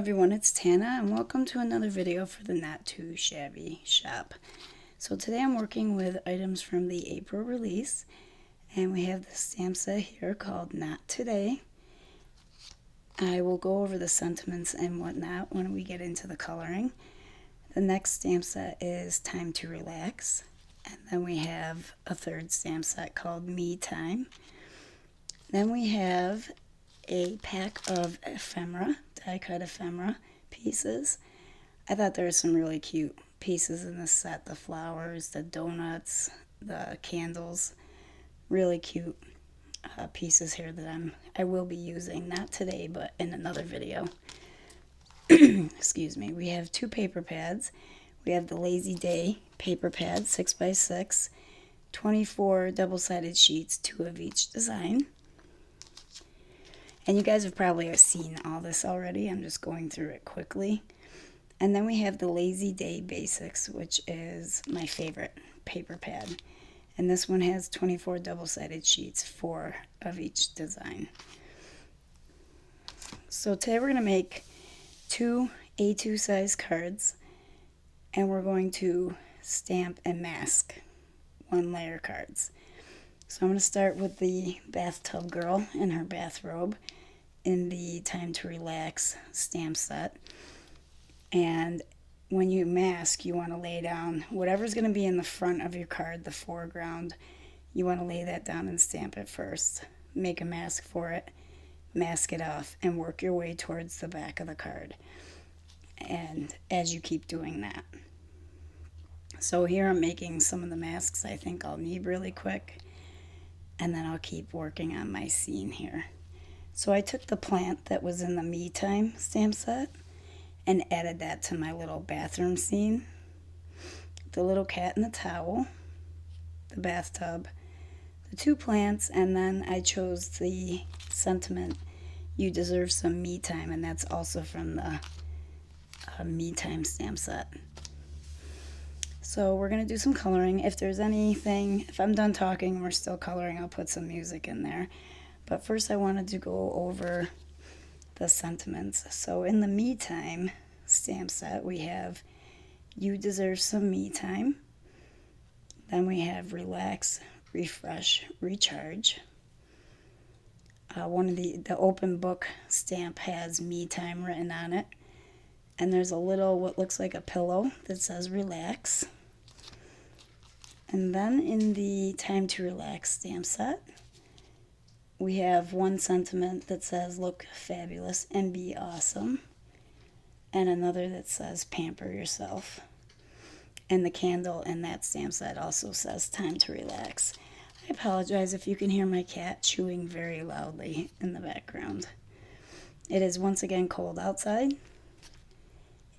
everyone, it's Tana and welcome to another video for the Not Too Shabby shop. So today I'm working with items from the April release, and we have this stamp set here called Not Today. I will go over the sentiments and whatnot when we get into the coloring. The next stamp set is Time to Relax, and then we have a third stamp set called Me Time. Then we have a pack of ephemera, die-cut ephemera pieces. I thought there were some really cute pieces in this set. The flowers, the donuts, the candles. Really cute pieces here that I will be using, not today, but in another video. Excuse me. We have two paper pads. We have the Lazy Day paper pad, 6x6, 24 double-sided sheets, 2 of each design. And you guys have probably seen all this already. I'm just going through it quickly. And then we have the Lazy Day Basics, which is my favorite paper pad. And this one has 24 double-sided sheets, 4 of each design. So today we're going to make 2 A2 size cards. And we're going to stamp and mask 1-layer cards. So I'm going to start with the bathtub girl in her bathrobe in the Time to Relax stamp set. And when you mask, you want to lay down whatever's going to be in the front of your card, the foreground. You want to lay that down and stamp it first. Make a mask for it, mask it off, and work your way towards the back of the card. And as you keep doing that. So here I'm making some of the masks I think I'll need really quick. And then I'll keep working on my scene here. So I took the plant that was in the Me Time stamp set and added that to my little bathroom scene. The little cat in the towel, the bathtub, the 2 plants, and then I chose the sentiment, "You deserve some me time," and that's also from the Me Time stamp set. So we're going to do some coloring. If there's anything, if I'm done talking and we're still coloring, I'll put some music in there. But first I wanted to go over the sentiments. So in the Me Time stamp set, we have "You Deserve Some Me Time." Then we have Relax, Refresh, Recharge. One of the open book stamp has Me Time written on it. And there's a little, what looks like a pillow that says Relax. And then in the Time to Relax stamp set, we have one sentiment that says "Look fabulous and be awesome," and another that says "Pamper yourself." And the candle in that stamp set also says "Time to Relax." I apologize if you can hear my cat chewing very loudly in the background. It is once again cold outside.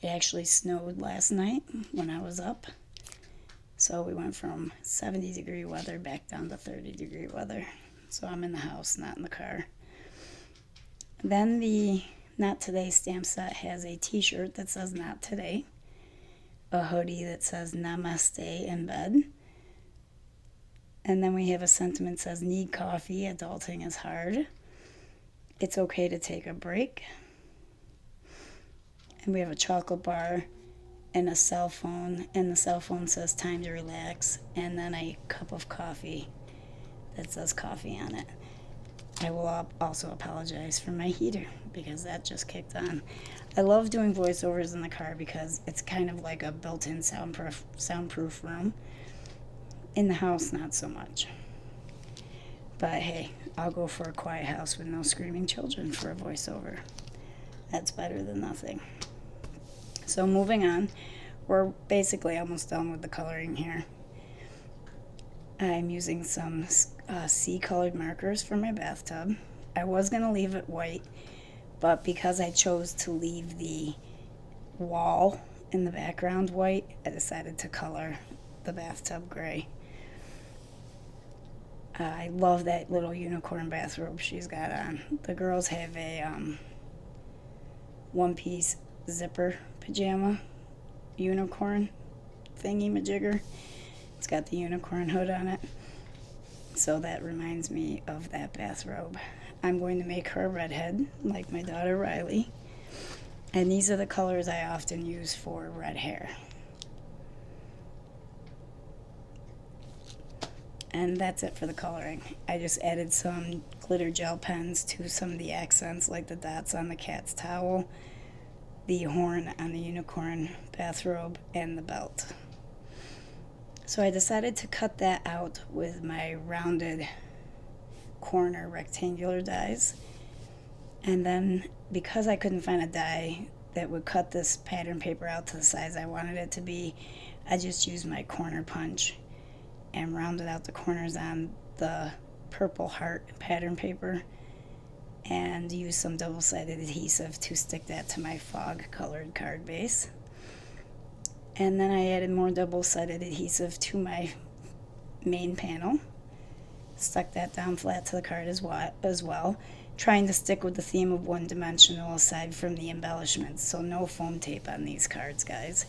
It actually snowed last night when I was up. So we went from 70-degree weather back down to 30-degree weather. So I'm in the house, not in the car. Then the Not Today stamp set has a t-shirt that says "Not Today," a hoodie that says "Namaste in bed," and then we have a sentiment that says "Need coffee, adulting is hard. It's okay to take a break." And we have a chocolate bar and a cell phone, and the cell phone says "Time to Relax," and then a cup of coffee that says "Coffee" on it. I will also apologize for my heater because that just kicked on. I love doing voiceovers in the car because it's kind of like a built-in soundproof room. In the house, not so much. But hey, I'll go for a quiet house with no screaming children for a voiceover. That's better than nothing. So moving on, we're basically almost done with the coloring here. I'm using some sea-colored markers for my bathtub. I was going to leave it white, but because I chose to leave the wall in the background white, I decided to color the bathtub gray. I love that little unicorn bathrobe she's got on. The girls have a one-piece zipper pajama unicorn thingy-majigger. It's got the unicorn hood on it. So that reminds me of that bathrobe. I'm going to make her a redhead, like my daughter Riley. And these are the colors I often use for red hair. And that's it for the coloring. I just added some glitter gel pens to some of the accents, like the dots on the cat's towel, the horn on the unicorn bathrobe, and the belt. So I decided to cut that out with my rounded corner rectangular dies. And then, because I couldn't find a die that would cut this pattern paper out to the size I wanted it to be, I just used my corner punch and rounded out the corners on the purple heart pattern paper and used some double-sided adhesive to stick that to my fog colored card base. And then I added more double-sided adhesive to my main panel, stuck that down flat to the card as well, trying to stick with the theme of one-dimensional aside from the embellishments, so no foam tape on these cards, guys.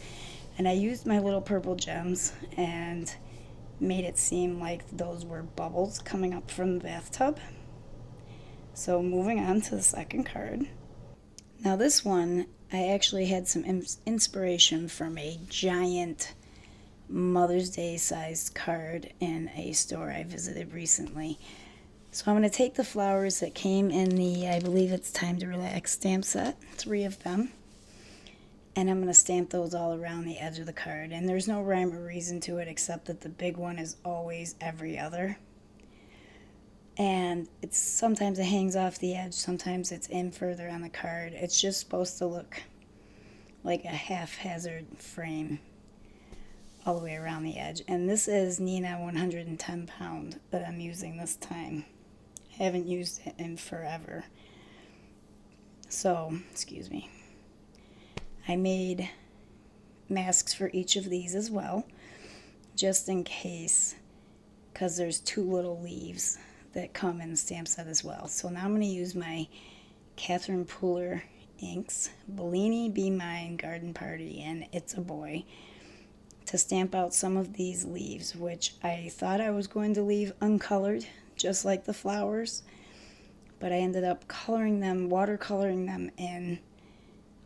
And I used my little purple gems and made it seem like those were bubbles coming up from the bathtub. So moving on to the second card. Now this one, I actually had some inspiration from a giant Mother's Day sized card in a store I visited recently. So I'm going to take the flowers that came in the, I believe it's Time to Relax stamp set, 3 of them. And I'm going to stamp those all around the edge of the card. And there's no rhyme or reason to it except that the big one is always every other. And it's sometimes it hangs off the edge, sometimes it's in further on the card. It's just supposed to look like a haphazard frame all the way around the edge. And this is Nina 110 pound that I'm using this time. I haven't used it in forever. So, excuse me. I made masks for each of these as well, just in case, because there's 2 little leaves that come in the stamp set as well. So now I'm going to use my Catherine Pooler inks, Bellini, Be Mine, Garden Party, and It's a Boy, to stamp out some of these leaves, which I thought I was going to leave uncolored, just like the flowers, but I ended up coloring them, watercoloring them in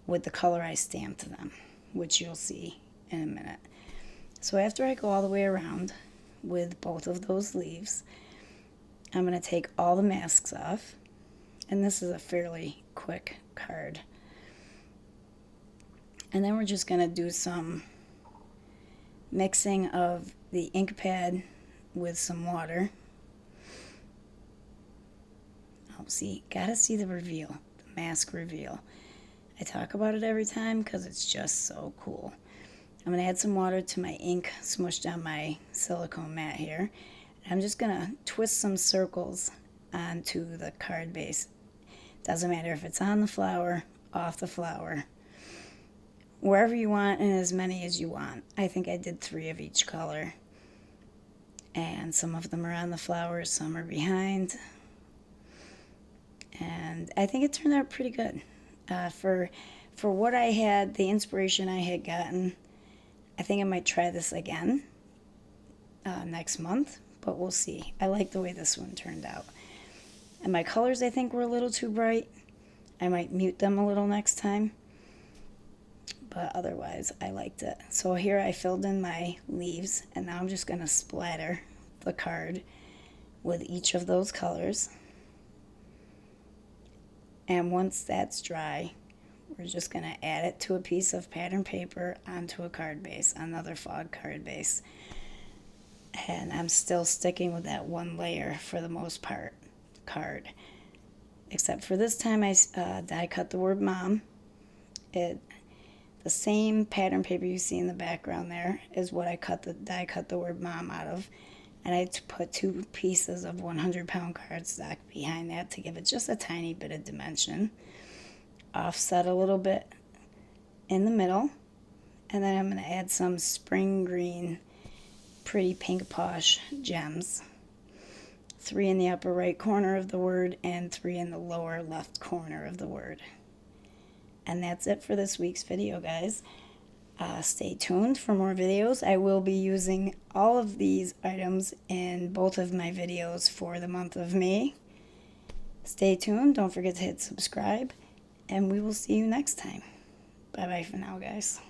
with the color I stamped them, which you'll see in a minute. So after I go all the way around with both of those leaves, I'm going to take all the masks off, and this is a fairly quick card. And then we're just going to do some mixing of the ink pad with some water. Oh, see, gotta see the reveal, the mask reveal. I talk about it every time because it's just so cool. I'm going to add some water to my ink smushed on my silicone mat here. I'm just going to twist some circles onto the card base. Doesn't matter if it's on the flower, off the flower, wherever you want and as many as you want. I think I did 3 of each color. And some of them are on the flowers, some are behind. And I think it turned out pretty good. For what I had, the inspiration I had gotten, I think I might try this again next month, but we'll see. I like the way this one turned out. And my colors, I think, were a little too bright. I might mute them a little next time, but otherwise I liked it. So here I filled in my leaves, and now I'm just going to splatter the card with each of those colors. And once that's dry, we're just going to add it to a piece of pattern paper onto a card base, another fog card base. And I'm still sticking with that 1 layer for the most part card. Except for this time I die cut the word mom. The same pattern paper you see in the background there is what I die cut the word mom out of. And I put 2 pieces of 100-pound cardstock behind that to give it just a tiny bit of dimension. Offset a little bit in the middle. And then I'm going to add some spring green, pretty pink posh gems. 3 in the upper right corner of the word and 3 in the lower left corner of the word. And that's it for this week's video, guys. Stay tuned for more videos. I will be using all of these items in both of my videos for the month of May. Stay tuned. Don't forget to hit subscribe, and we will see you next time. Bye bye for now, guys.